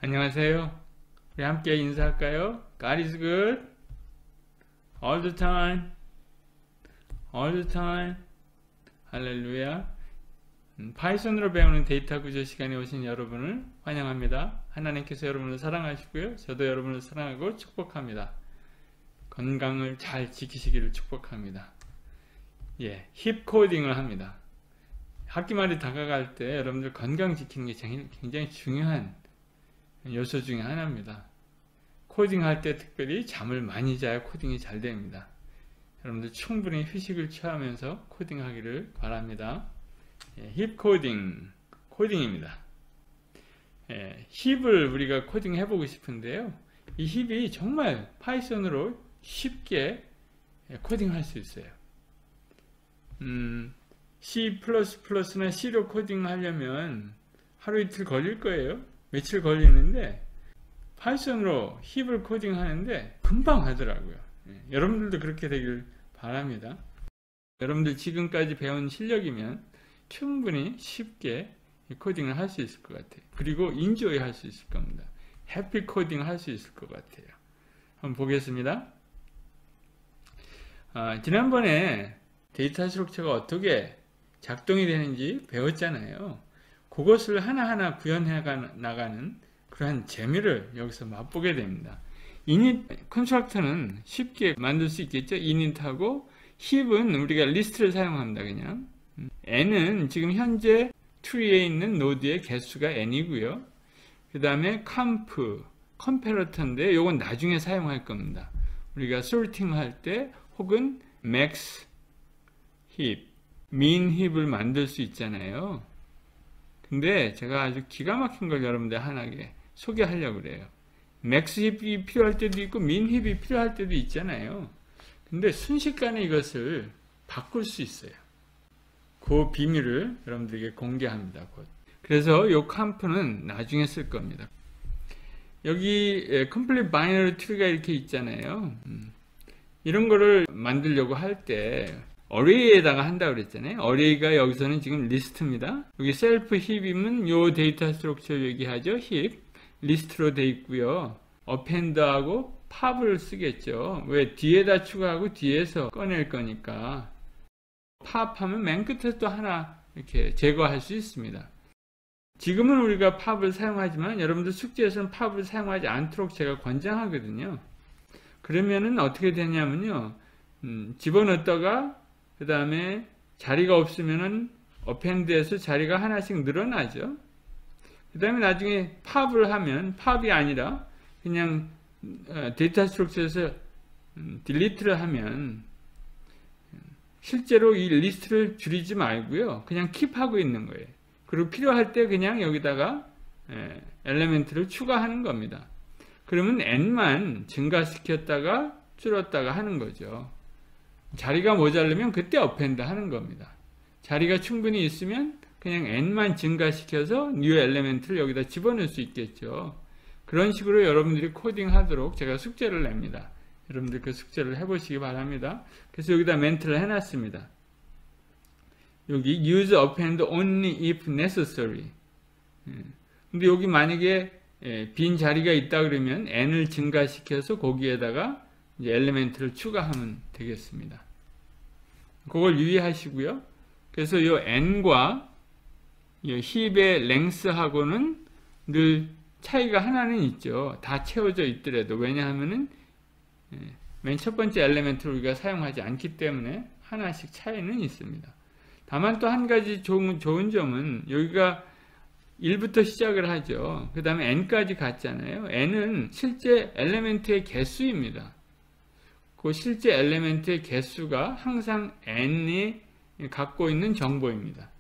안녕하세요. 우리 함께 인사할까요? God is good all the time. all the time. 할렐루야. 파이썬으로 배우는 데이터 구조 시간에 오신 여러분을 환영합니다. 하나님께서 여러분을 사랑하시고요. 저도 여러분을 사랑하고 축복합니다. 건강을 잘 지키시기를 축복합니다. 힙 코딩을 합니다. 학기말이 다가갈 때 여러분들 건강 지키는 게 굉장히 중요한 요소 중에 하나입니다. 코딩할 때 특별히 잠을 많이 자야 코딩이 잘 됩니다. 여러분들 충분히 휴식을 취하면서 코딩하기를 바랍니다. 힙 코딩입니다. 힙을 우리가 코딩 해보고 싶은데요. 이 힙이 정말 파이썬으로 쉽게 코딩할 수 있어요. C++나 C로 코딩하려면 하루 이틀 걸릴 거예요. 며칠 걸리는데 파이썬으로 힙을 코딩하는데 금방 하더라고요. 여러분들도 그렇게 되길 바랍니다. 여러분들 지금까지 배운 실력이면 충분히 쉽게 코딩을 할 수 있을 것 같아요. 그리고 인조이 할 수 있을 겁니다. 해피 코딩 할 수 있을 것 같아요. 한번 보겠습니다. 지난번에 데이터 수록처가 어떻게 작동이 되는지 배웠잖아요. 그것을 하나하나 구현해 나가는 그러한 재미를 여기서 맛보게 됩니다. 이닛 컨스트럭터는 쉽게 만들 수 있겠죠. 이닛하고 힙은 우리가 리스트를 사용합니다. 그냥 n은 지금 현재 트리에 있는 노드의 개수가 n이고요. 그 다음에 컴패러터인데 이건 나중에 사용할 겁니다. 우리가 sorting 할 때 혹은 max 힙, min 힙을 만들 수 있잖아요. 근데 제가 아주 기가 막힌 걸 여러분들 하나게 소개하려고 그래요. 맥스 힙이 필요할 때도 있고 민 힙이 필요할 때도 있잖아요. 근데 순식간에 이것을 바꿀 수 있어요. 그 비밀을 여러분들에게 공개합니다. 곧. 그래서 이 컴프는 나중에 쓸 겁니다. 여기 complete binary tree가 이렇게 있잖아요. 이런 거를 만들려고 할 때 어레이에다가 한다고 그랬잖아요. 어레이가 여기서는 지금 리스트입니다. 여기 셀프 힙이면 요 데이터 스트럭처 얘기하죠. 힙 리스트로 돼 있고요. 어펜드하고 팝을 쓰겠죠. 왜 뒤에다 추가하고 뒤에서 꺼낼 거니까. 팝하면 맨 끝에 또 하나 이렇게 제거할 수 있습니다. 지금은 우리가 팝을 사용하지만 여러분들 숙제에서는 팝을 사용하지 않도록 제가 권장하거든요. 그러면은 어떻게 되냐면요. 집어넣었다가 그 다음에 자리가 없으면은 어펜드에서 자리가 하나씩 늘어나죠. 그 다음에 나중에 팝을 하면 팝이 아니라 그냥 데이터 스트럭처에서 딜리트를 하면 실제로 이 리스트를 줄이지 말고요. 그냥 킵하고 있는 거예요. 그리고 필요할 때 그냥 여기다가 엘리멘트를 추가하는 겁니다. 그러면 n만 증가시켰다가 줄였다가 하는 거죠. 자리가 모자르면 그때 어펜드 하는 겁니다. 자리가 충분히 있으면 그냥 n만 증가시켜서 new 엘리멘트를 여기다 집어넣을 수 있겠죠. 그런 식으로 여러분들이 코딩하도록 제가 숙제를 냅니다. 여러분들 그 숙제를 해보시기 바랍니다. 그래서 여기다 멘트를 해놨습니다. 여기 use append only if necessary. 근데 여기 만약에 빈 자리가 있다 그러면 n을 증가시켜서 거기에다가 이제 엘리멘트를 추가하면 되겠습니다. 그걸 유의하시고요. 그래서 이 n과 이 힙의 랭스하고는 늘 차이가 하나는 있죠. 다 채워져 있더라도. 왜냐하면은 맨 첫 번째 엘리멘트를 우리가 사용하지 않기 때문에 하나씩 차이는 있습니다. 다만 또 한 가지 좋은 점은 여기가 1부터 시작을 하죠. 그 다음에 n까지 갔잖아요. n은 실제 엘리멘트의 개수입니다. 그 실제 엘리멘트의 개수가 항상 n이 갖고 있는 정보입니다.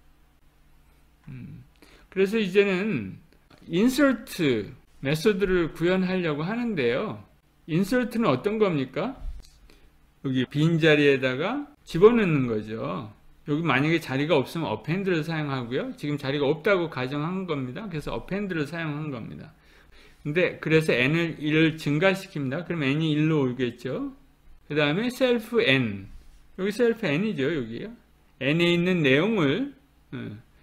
그래서 이제는 insert 메소드를 구현하려고 하는데요. 인설트는 어떤 겁니까? 여기 빈자리에다가 집어넣는 거죠. 여기 만약에 자리가 없으면 어펜드를 사용하고요. 지금 자리가 없다고 가정한 겁니다. 그래서 어펜드를 사용한 겁니다. 근데 그래서 n을 1을 증가시킵니다. 그럼 n이 1로 오겠죠. 그 다음에 self n. 여기 self n이죠. 여기요. n에 있는 내용을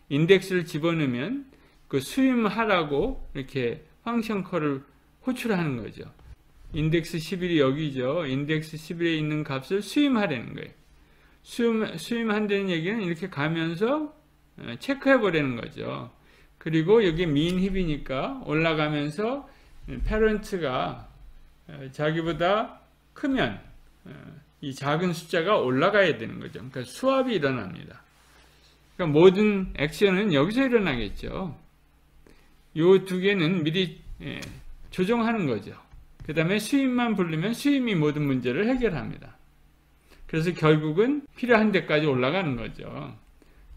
인덱스를 집어넣으면 그 수임하라고 이렇게 펑션 컬을 호출하는 거죠. 인덱스 11이 여기죠. 인덱스 11에 있는 값을 수임하라는 거예요. 수임한다는 얘기는 이렇게 가면서 체크해 보라는 거죠. 그리고 여기 mean 힙이니까 올라가면서 parent가 자기보다 크면 이 작은 숫자가 올라가야 되는 거죠. 그러니까 수압이 일어납니다. 그러니까 모든 액션은 여기서 일어나겠죠. 이 두 개는 미리 조정하는 거죠. 그 다음에 수임만 부르면 수임이 모든 문제를 해결합니다. 그래서 결국은 필요한 데까지 올라가는 거죠.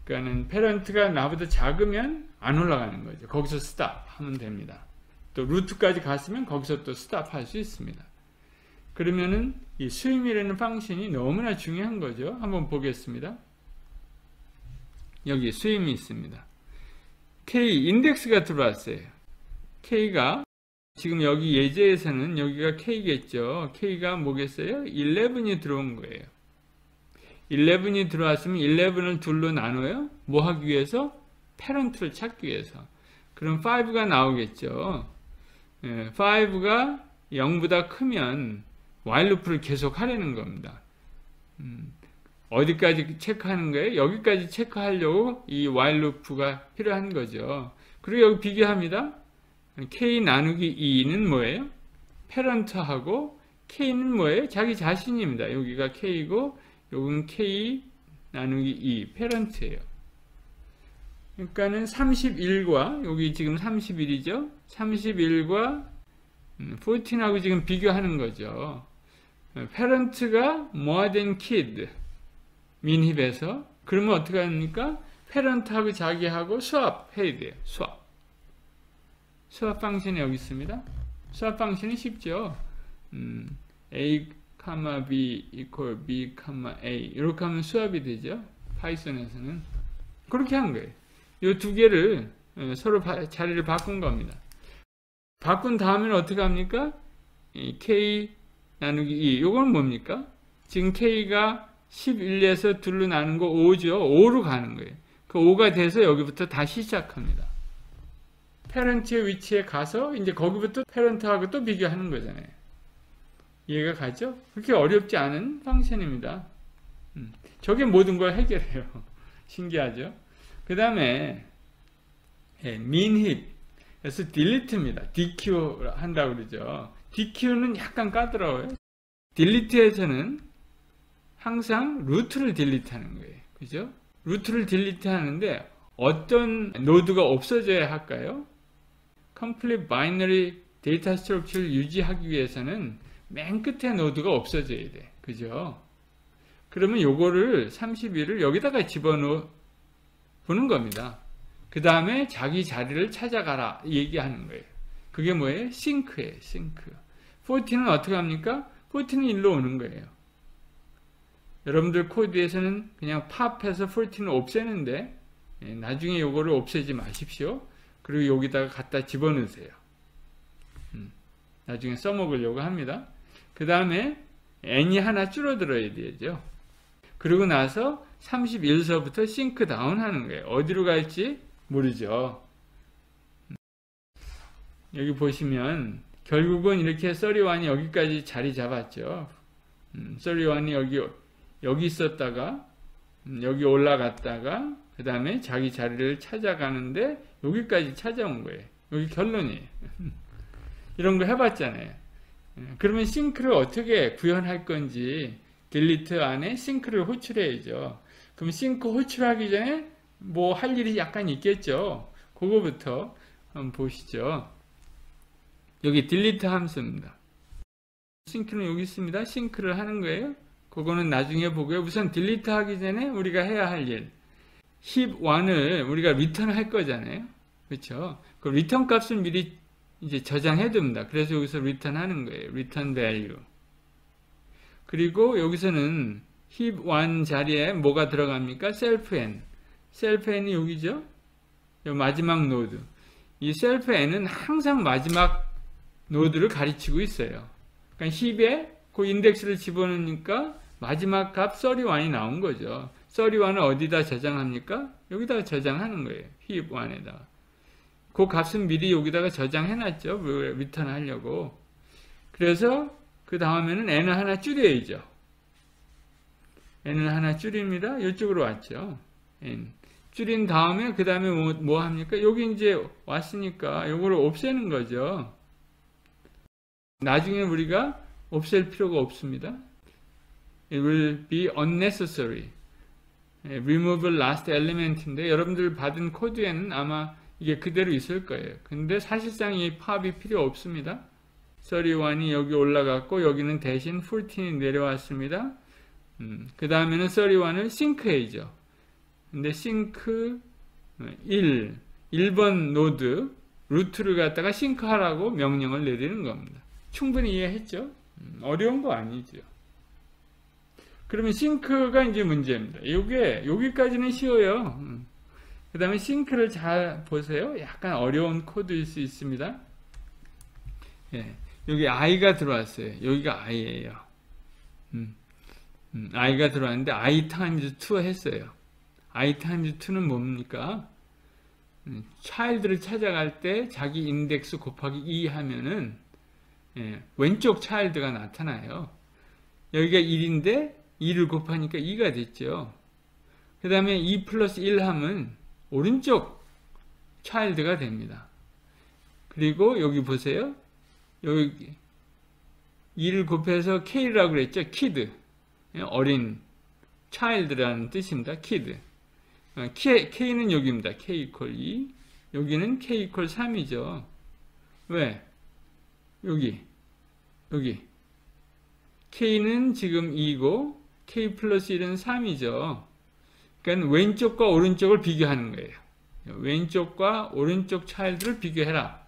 그러니까는 페런트가 나보다 작으면 안 올라가는 거죠. 거기서 스탑 하면 됩니다. 또 루트까지 갔으면 거기서 또 스탑 할 수 있습니다. 그러면은 이 수임이라는 펑션이 너무나 중요한 거죠. 한번 보겠습니다. 여기 수임이 있습니다. K 인덱스가 들어왔어요. K가 지금 여기 예제에서는 여기가 K겠죠. K가 뭐겠어요? 11이 들어온 거예요. 11이 들어왔으면 11을 둘로 나눠요. 뭐 하기 위해서? 패런트를 찾기 위해서. 그럼 5가 나오겠죠. 5가 0보다 크면 while 루프를 계속 하려는 겁니다. 어디까지 체크하는 거예요? 여기까지 체크하려고 이 while 루프가 필요한 거죠. 그리고 여기 비교합니다. K 나누기 2는 뭐예요? 패런트하고 K는 뭐예요? 자기 자신입니다. 여기가 K고 여기는 K 나누기 2 패런트예요. 그러니까는 31과 여기 지금 31이죠. 31과 14하고 지금 비교하는 거죠. 패런트가 more than kid 민힙에서 그러면 어떻게 합니까? 패런트하고 자기하고 수합해야 돼요. 수합 펑션이 여기 있습니다. 수합 펑션이 쉽죠. A, B equal B, A 이렇게 하면 수합이 되죠. 파이썬에서는 그렇게 한 거예요. 이 두 개를 서로 자리를 바꾼 겁니다. 바꾼 다음에는 어떻게 합니까? K 나누기 2 이건 뭡니까? 지금 K가 11에서 둘로 나눈 거 5죠. 5로 가는 거예요. 그 5가 돼서 여기부터 다시 시작합니다. 패런트의 위치에 가서 이제 거기부터 패런트하고 또 비교하는 거잖아요. 이해가 가죠? 그렇게 어렵지 않은 펑션입니다. 저게 모든 걸 해결해요. 신기하죠? 그 다음에 mean heap에서 delete입니다. DQ 한다고 그러죠. DQ는 약간 까다로워요. delete에서는 항상 루트를 딜리트 하는 거예요. 그죠? 루트를 딜리트 하는데 어떤 노드가 없어져야 할까요? complete binary data structure를 유지하기 위해서는 맨 끝에 노드가 없어져야 돼. 그죠? 그러면 요거를 31을 여기다가 집어넣어 보는 겁니다. 그 다음에 자기 자리를 찾아가라 얘기하는 거예요. 그게 뭐예요? 싱크예요. 싱크. 40는 어떻게 합니까? 40는 일로 오는 거예요. 여러분들 코드에서는 그냥 팝해서 40는 없애는데 나중에 요거를 없애지 마십시오. 그리고 여기다가 갖다 집어넣으세요. 나중에 써먹으려고 합니다. 그 다음에 n이 하나 줄어들어야 되죠. 그리고 나서 31서부터 싱크 다운 하는 거예요. 어디로 갈지 모르죠. 여기 보시면 결국은 이렇게 31이 여기까지 자리 잡았죠. 31이 여기 있었다가 여기 올라갔다가 그 다음에 자기 자리를 찾아가는데 여기까지 찾아온 거예요. 여기 결론이에요. 이런 거 해봤잖아요. 그러면 싱크를 어떻게 구현할 건지 딜리트 안에 싱크를 호출해야죠. 그럼 싱크 호출하기 전에 뭐 할 일이 약간 있겠죠. 그거부터 한번 보시죠. 여기 딜리트 함수입니다. 싱크는 여기 있습니다. 싱크를 하는 거예요. 그거는 나중에 보고요. 우선 딜리트 하기 전에 우리가 해야 할 일. 힙 1을 우리가 리턴 할 거잖아요. 그렇죠? 그 리턴 값을 미리 이제 저장해 둡니다. 그래서 여기서 return 하는 거예요. return value. 그리고 여기서는 heap 1 자리에 뭐가 들어갑니까? self-n. self-n이 여기죠? 요 마지막 노드. 이 self-n은 항상 마지막 노드를 가르치고 있어요. 그러니까 heap에 그 인덱스를 집어넣으니까 마지막 값 31이 나온 거죠. 31을 어디다 저장합니까? 여기다가 저장하는 거예요. heap 1에다가. 그 값은 미리 여기다가 저장해놨죠. 리턴 하려고. 그래서 그 다음에는 n을 하나 줄여야죠. n을 하나 줄입니다. 이쪽으로 왔죠. n. 줄인 다음에 그 다음에 뭐 합니까? 여기 이제 왔으니까 요거를 없애는 거죠. 나중에 우리가 없앨 필요가 없습니다. It will be unnecessary. remove last element인데 여러분들 받은 코드에는 아마 이게 그대로 있을 거예요. 근데 사실상 이 팝이 필요 없습니다. 31이 여기 올라갔고 여기는 대신 14이 내려왔습니다. 그 다음에는 31을 싱크해야죠. 근데 싱크 1번 노드 루트를 갖다가 싱크하라고 명령을 내리는 겁니다. 충분히 이해했죠? 어려운 거 아니죠. 그러면 싱크가 이제 문제입니다. 이게 여기까지는 쉬워요. 그 다음에 싱크를 잘 보세요. 약간 어려운 코드일 수 있습니다. 예, 여기 i가 들어왔어요. 여기가 i예요. i가 들어왔는데 i times 2 했어요. i times 2는 뭡니까? child를 찾아갈 때 자기 인덱스 곱하기 2 하면은 왼쪽 child가 나타나요. 여기가 1인데 2를 곱하니까 2가 됐죠. 그 다음에 2 플러스 1 하면 오른쪽 child가 됩니다. 그리고 여기 보세요. 여기 2를 곱해서 k라고 그랬죠. kid. 어린 child라는 뜻입니다. kid. k는 여기입니다. k equal 2. 여기는 k equal 3이죠. 왜? 여기 k는 지금 2고 k 플러스 1은 3이죠. 그러니까 왼쪽과 오른쪽을 비교하는 거예요. 왼쪽과 오른쪽 child를 비교해라.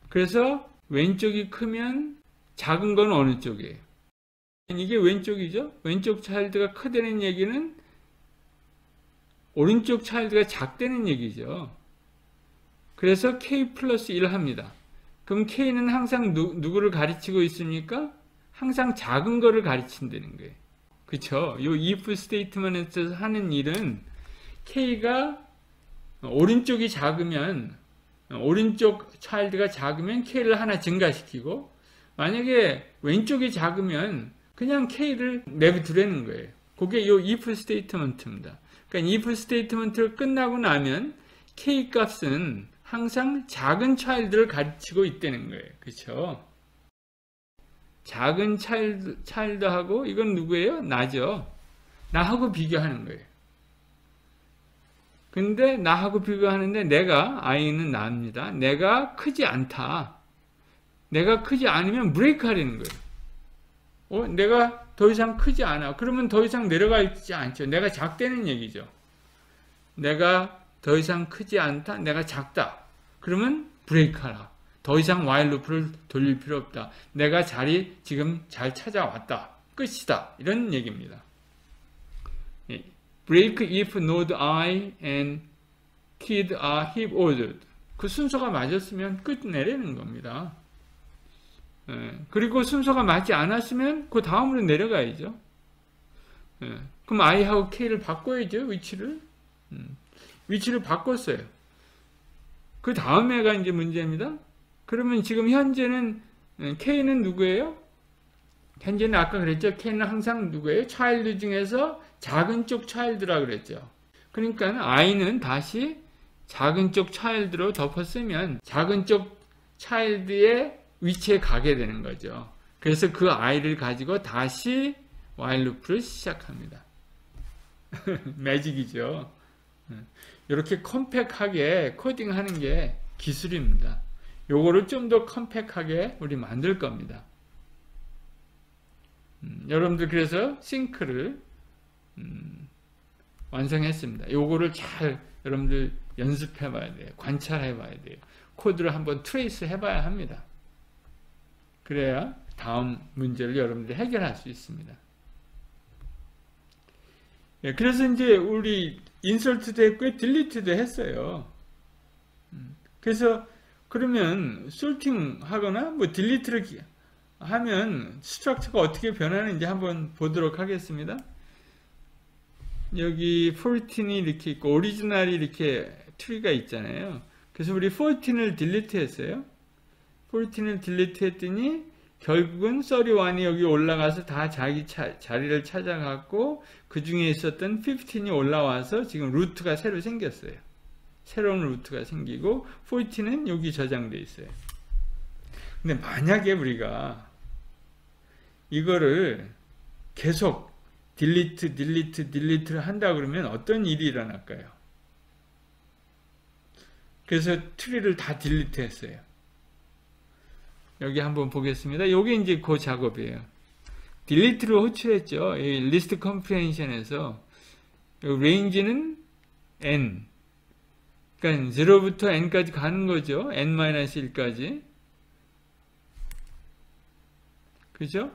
그래서 왼쪽이 크면 작은 건 어느 쪽이에요? 이게 왼쪽이죠. 왼쪽 child가 크다는 얘기는 오른쪽 child가 작다는 얘기죠. 그래서 k 플러스 1 합니다. 그럼 k는 항상 누구를 가르치고 있습니까? 항상 작은 거를 가르친다는 거예요. 그쵸? 요 if 스테이트먼트에서 하는 일은 k가 오른쪽이 작으면 오른쪽 child가 작으면 k를 하나 증가시키고 만약에 왼쪽이 작으면 그냥 k를 내버두라는 거예요. 그게 요 if 스테이트먼트입니다. 그러니까 if 스테이트먼트를 끝나고 나면 k 값은 항상 작은 child를 가르치고 있다는 거예요. 그쵸? 작은 child하고 이건 누구예요? 나죠. 나하고 비교하는 거예요. 근데 나하고 비교하는데 내가 i는 나입니다. 내가 크지 않다. 내가 크지 않으면 브레이크 하려는 거예요. 내가 더 이상 크지 않아. 그러면 더 이상 내려가 있지 않죠. 내가 작다는 얘기죠. 내가 더 이상 크지 않다. 내가 작다. 그러면 브레이크 하라. 더 이상 while 루프를 돌릴 필요 없다. 내가 자리 지금 잘 찾아왔다. 끝이다. 이런 얘기입니다. Break if node i and kid are heap ordered. 그 순서가 맞았으면 끝내려는 겁니다. 그리고 순서가 맞지 않았으면 그 다음으로 내려가야죠. 그럼 i하고 k를 바꿔야죠. 위치를 바꿨어요. 그 다음에가 이제 문제입니다. 그러면 지금 현재는 k는 누구예요? 현재는 아까 그랬죠. k는 항상 누구예요? child 중에서 작은 쪽 child라고 그랬죠. 그러니까 i는 다시 작은 쪽 child로 덮었으면 작은 쪽 child의 위치에 가게 되는 거죠. 그래서 그 i를 가지고 다시 while loop를 시작합니다. 매직이죠. 이렇게 컴팩하게 코딩하는 게 기술입니다. 요거를 좀 더 컴팩하게 우리 만들 겁니다. 여러분들 그래서 싱크를 완성했습니다. 요거를 잘 여러분들 연습해 봐야 돼요. 관찰해 봐야 돼요. 코드를 한번 트레이스 해봐야 합니다. 그래야 다음 문제를 여러분들이 해결할 수 있습니다. 예, 그래서 이제 우리 인설트도 했고요, 딜리트도 했어요. 그래서 그러면 솔팅 하거나 뭐 딜리트를 하면 스트럭처가 어떻게 변하는지 한번 보도록 하겠습니다. 여기 14이 이렇게 있고 오리지널이 이렇게 트리가 있잖아요. 그래서 우리 14을 딜리트 했어요. 14을 딜리트 했더니 결국은 31이 여기 올라가서 다 자기 자리를 찾아갔고 그 중에 있었던 15이 올라와서 지금 루트가 새로 생겼어요. 새로운 루트가 생기고 14는 여기 저장되어 있어요. 근데 만약에 우리가 이거를 계속 딜리트를 한다 그러면 어떤 일이 일어날까요? 그래서 트리를 다 딜리트 했어요. 여기 한번 보겠습니다. 요게 이제 그 작업이에요. 딜리트를 호출했죠. 이 리스트 컴프레hension에서 레인지는 n, 그러니까 0부터 n까지 가는 거죠. n-1까지. 그죠?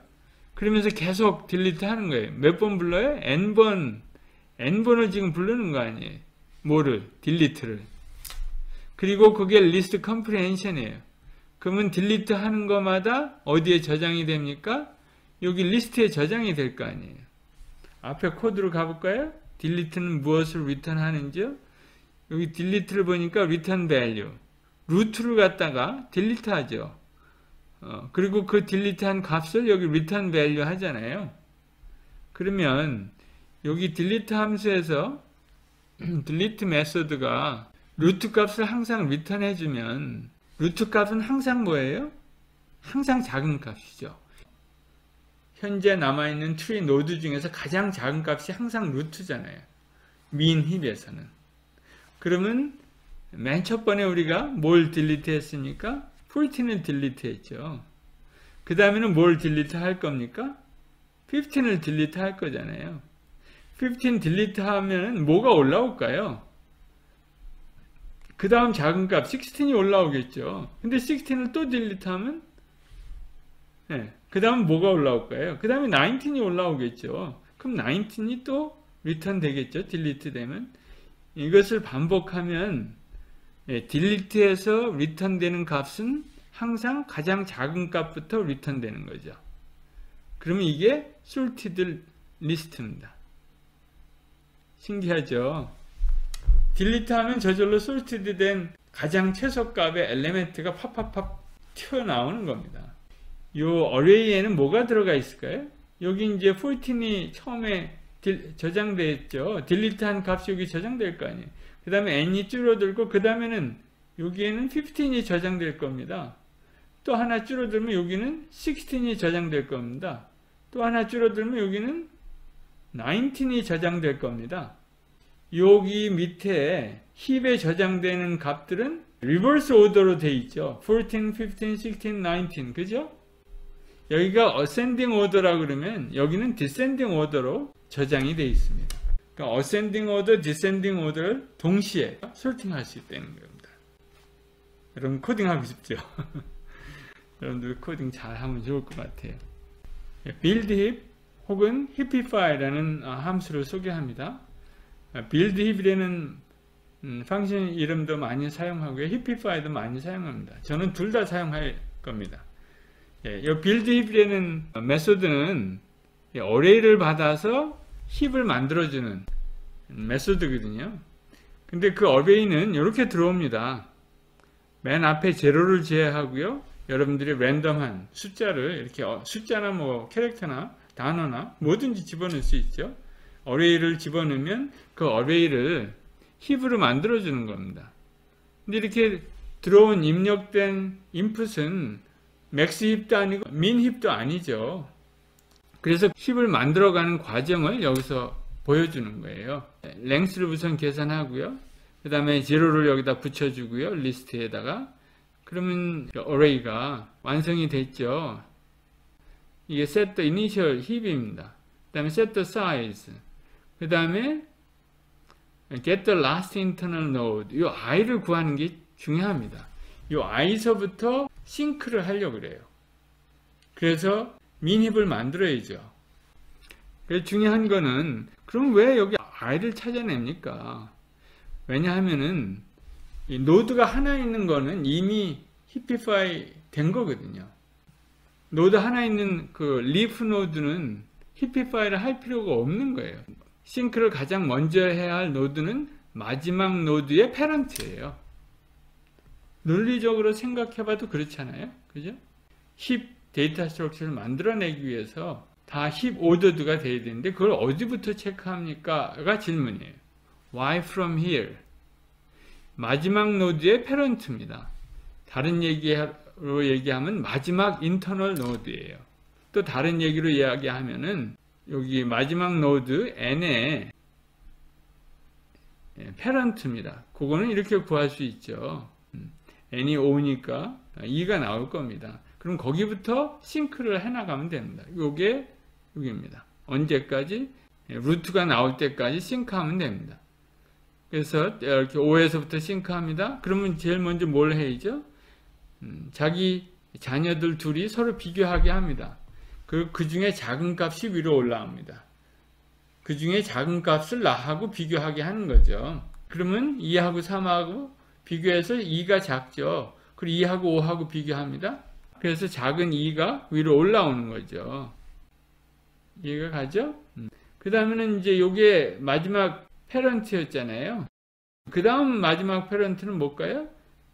그러면서 계속 딜리트 하는 거예요. 몇 번 불러요? n번을 지금 부르는 거 아니에요. 뭐를? 딜리트를. 그리고 그게 리스트 컴프레hension이에요. 그러면 딜리트 하는 것마다 어디에 저장이 됩니까? 여기 리스트에 저장이 될 거 아니에요. 앞에 코드로 가볼까요? 딜리트는 무엇을 리턴하는지요? 여기 딜리트를 보니까 return value. 루트를 갖다가 딜리트 하죠. 그리고 그 딜리트한 값을 여기 return value 하잖아요. 그러면 여기 딜리트 함수에서 딜리트 메소드가 루트 값을 항상 return 해주면 루트 값은 항상 뭐예요? 항상 작은 값이죠. 현재 남아있는 트리 노드 중에서 가장 작은 값이 항상 루트잖아요. mean 힙에서는. 그러면 맨 첫 번에 우리가 뭘 딜리트 했습니까? 14을 딜리트 했죠. 그 다음에는 뭘 딜리트 할 겁니까? 15을 딜리트 할 거잖아요. 15 딜리트 하면 뭐가 올라올까요? 그 다음 작은 값 16이 올라오겠죠. 근데 16을 또 딜리트 하면 네, 그 다음은 뭐가 올라올까요? 그 다음에 19이 올라오겠죠. 그럼 19이 또 리턴 되겠죠. 딜리트 되면. 이것을 반복하면 딜리트해서 리턴 되는 값은 항상 가장 작은 값부터 리턴 되는 거죠. 그러면 이게 sorted list입니다. 신기하죠? 딜리트 하면 저절로 sorted 된 가장 최소값의 엘리멘트가 팍팍팍 튀어나오는 겁니다. 이 어레이에는 뭐가 들어가 있을까요? 여기 이제 14이 처음에 저장되어 있죠. 딜리트한 값이 여기 저장될 거 아니에요. 그 다음에 n이 줄어들고 그 다음에는 여기에는 15이 저장될 겁니다. 또 하나 줄어들면 여기는 16이 저장될 겁니다. 또 하나 줄어들면 여기는 19이 저장될 겁니다. 여기 밑에 힙에 저장되는 값들은 리버스 오더로 되어 있죠. 14, 15, 16, 19 그죠? 여기가 ascending order라 그러면 여기는 descending order로 저장이 되어 있습니다. 그러니까 ascending order, descending order를 동시에 sorting할 수 있다는 겁니다. 여러분 코딩하고 싶죠? 여러분들 코딩 잘 하면 좋을 것 같아요. build heap 혹은 heapify라는 함수를 소개합니다. build heap이라는 펑션 이름도 많이 사용하고요. heapify도 많이 사용합니다. 저는 둘 다 사용할 겁니다. 이 build heap이라는 메소드는 어레이를 받아서 힙을 만들어주는 메소드거든요. 근데 그 어레이는 이렇게 들어옵니다. 맨 앞에 제로를 제외하고요. 여러분들이 랜덤한 숫자를 이렇게 숫자나 뭐 캐릭터나 단어나 뭐든지 집어넣을 수 있죠. 어레이를 집어넣으면 그 어레이를 힙으로 만들어주는 겁니다. 근데 이렇게 들어온 입력된 인풋은 맥스 힙도 아니고 민 힙도 아니죠. 그래서 힙을 만들어가는 과정을 여기서 보여주는 거예요. 랭스를 우선 계산하고요. 그 다음에 제로를 여기다 붙여주고요. 리스트에다가. 그러면 어레이가 완성이 됐죠. 이게 set the initial 힙입니다. 그 다음에 set the size. 그 다음에 get the last internal node. 이 i를 구하는 게 중요합니다. 요 i서부터 싱크를 하려고 그래요. 그래서 민힙을 만들어야죠. 그래서 중요한 거는 그럼 왜 여기 i를 찾아냅니까? 왜냐하면은 이 노드가 하나 있는 거는 이미 히피파이 된 거거든요. 노드 하나 있는 그 리프 노드는 히피파이를 할 필요가 없는 거예요. 싱크를 가장 먼저 해야 할 노드는 마지막 노드의 패런트예요. 논리적으로 생각해봐도 그렇잖아요. 그죠? 힙 데이터 스트럭처를 만들어내기 위해서 다 힙 오더드가 돼야 되는데 그걸 어디부터 체크합니까? 가 질문이에요. Why from here? 마지막 노드의 패런트입니다. 다른 얘기로 얘기하면 마지막 인터널 노드예요. 또 다른 얘기로 이야기하면은 여기 마지막 노드 n의 패런트입니다. 그거는 이렇게 구할 수 있죠. n이 5니까 2가 나올 겁니다. 그럼 거기부터 싱크를 해나가면 됩니다. 요게 여기입니다. 언제까지? 루트가 나올 때까지 싱크하면 됩니다. 그래서 이렇게 5에서부터 싱크합니다. 그러면 제일 먼저 뭘 해야죠? 자기 자녀들 둘이 서로 비교하게 합니다. 그 중에 작은 값이 위로 올라옵니다. 그 중에 작은 값을 나하고 비교하게 하는 거죠. 그러면 2하고 3하고 비교해서 2가 작죠. 그리고 2하고 5하고 비교합니다. 그래서 작은 2가 위로 올라오는 거죠. 이해가 가죠? 그 다음에는 이제 요게 마지막 패런트였잖아요. 그 다음 마지막 패런트는 뭘까요?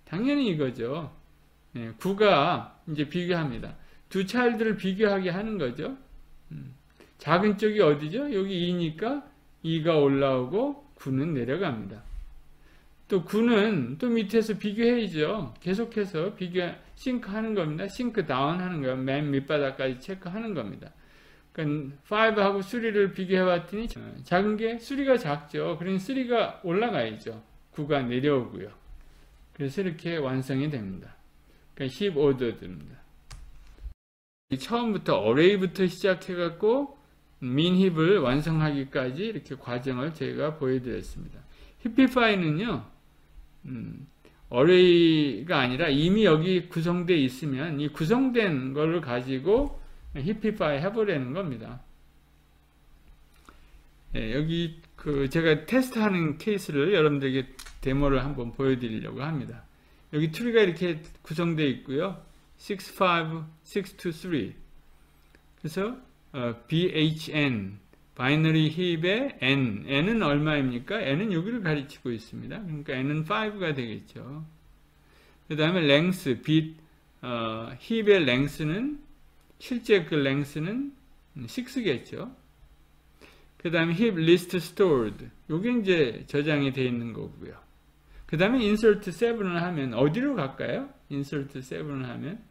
당연히 이거죠. 9가 이제 비교합니다. 두 차일드를 비교하게 하는 거죠. 작은 쪽이 어디죠? 여기 2니까 2가 올라오고 9는 내려갑니다. 또 9는 또 밑에서 비교해야죠. 계속해서 싱크 하는 겁니다. 싱크 다운 하는 거예요. 맨 밑바닥까지 체크하는 겁니다. 그러니까 5하고 3를 비교해 봤더니 작은 게 3가 작죠. 그러니 3가 올라가야죠. 9가 내려오고요. 그래서 이렇게 완성이 됩니다. 그러니까 15도입니다. 처음부터 어레이부터 시작해 갖고 민힙을 완성하기까지 이렇게 과정을 제가 보여드렸습니다. 히피파이는요, 어레이가 아니라 이미 여기 구성되어 있으면 이 구성된 거를 가지고 히피파이 해보려는 겁니다. 여기 제가 테스트하는 케이스를 여러분들에게 데모를 한번 보여드리려고 합니다. 여기 트리가 이렇게 구성되어 있고요. 6, 5, 6, 2, 3. 그래서 BHN 바이너리 힙의 n은 얼마입니까? n은 여기를 가르치고 있습니다. 그러니까 n은 5가 되겠죠. 그 다음에 length, 힙의 length는 실제 그 length는 6겠죠. 그 다음에 힙 list stored, 요게 이제 저장이 되어 있는 거고요. 그 다음에 insert 7을 하면 어디로 갈까요? insert 7을 하면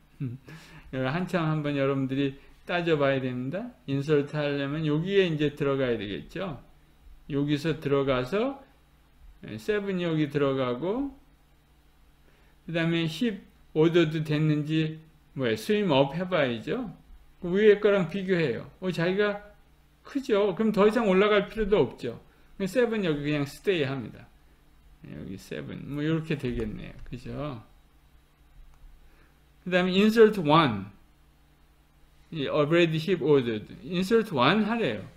한참 한번 여러분들이 따져봐야 됩니다. 인서트 하려면 여기에 이제 들어가야 되겠죠. 여기서 들어가서 7이 여기 들어가고 그 다음에 10 오더도 됐는지 스윙 업 해봐야죠. 그 위에 거랑 비교해요. 자기가 크죠. 그럼 더 이상 올라갈 필요도 없죠. 7 여기 그냥 스테이 합니다. 여기 7 이렇게 되겠네요. 그죠? 그 다음에 insert 1 already hip ordered. insert 1 하래요.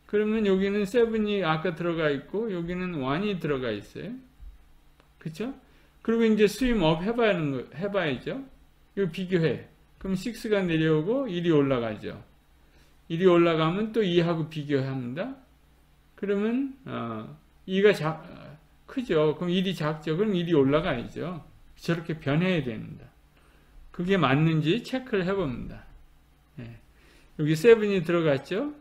그러면 여기는 7이 아까 들어가 있고 여기는 1이 들어가 있어요. 그쵸? 그리고 이제 스윙 업 해봐야죠. 이거 비교해. 그럼 6가 내려오고 1이 올라가죠. 1이 올라가면 또 2하고 비교합니다. 그러면 2가 크죠. 그럼 1이 작죠. 그럼 1이 올라가야죠. 저렇게 변해야 됩니다. 그게 맞는지 체크를 해봅니다. 여기 7이 들어갔죠.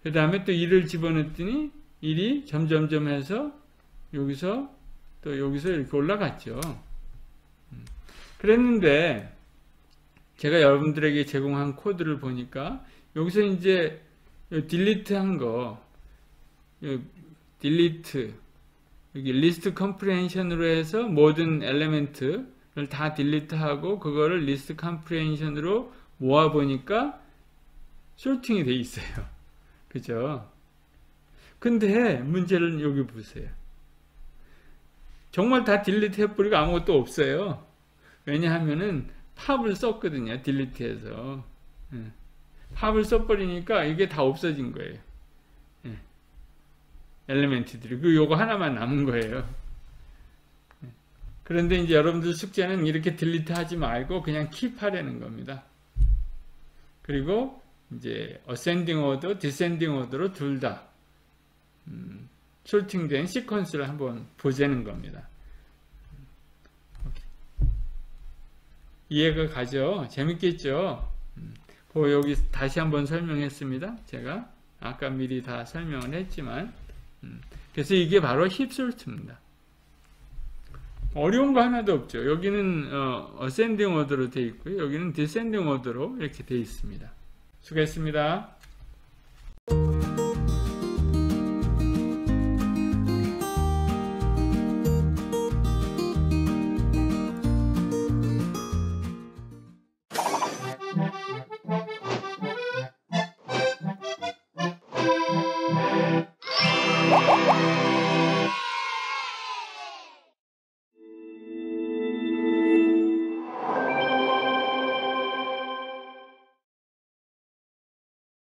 그 다음에 또 1을 집어넣었더니 1이 점점점 해서 여기서 이렇게 올라갔죠. 그랬는데 제가 여러분들에게 제공한 코드를 보니까 여기서 이제 딜리트 한 거, 딜리트 여기 리스트 컴프레hension으로 해서 모든 엘리멘트를 다 딜리트하고 그거를 리스트 컴프레hension으로 모아보니까 쇼팅이 돼 있어요. 그죠? 근데 문제는 여기 보세요. 정말 다 딜리트 해버리고 아무것도 없어요. 왜냐하면은 팝을 썼거든요. 딜리트해서. 팝을 써버리니까 이게 다 없어진 거예요. 엘리멘트들이. 그 요거 하나만 남은 거예요. 그런데 이제 여러분들 숙제는 이렇게 딜리트 하지 말고 그냥 킵 하려는 겁니다. 그리고 이제 어센딩 오더, 디센딩 오더로 둘 다 쇼팅된 시퀀스를 한번 보자는 겁니다. 이해가 가죠? 재밌겠죠? 여기 다시 한번 설명했습니다. 제가 아까 미리 다 설명을 했지만 그래서 이게 바로 힙솔트입니다. 어려운 거 하나도 없죠. 여기는 어센딩 오더로 되어 있고요. 여기는 디센딩 오더로 이렇게 되어 있습니다. 수고했습니다.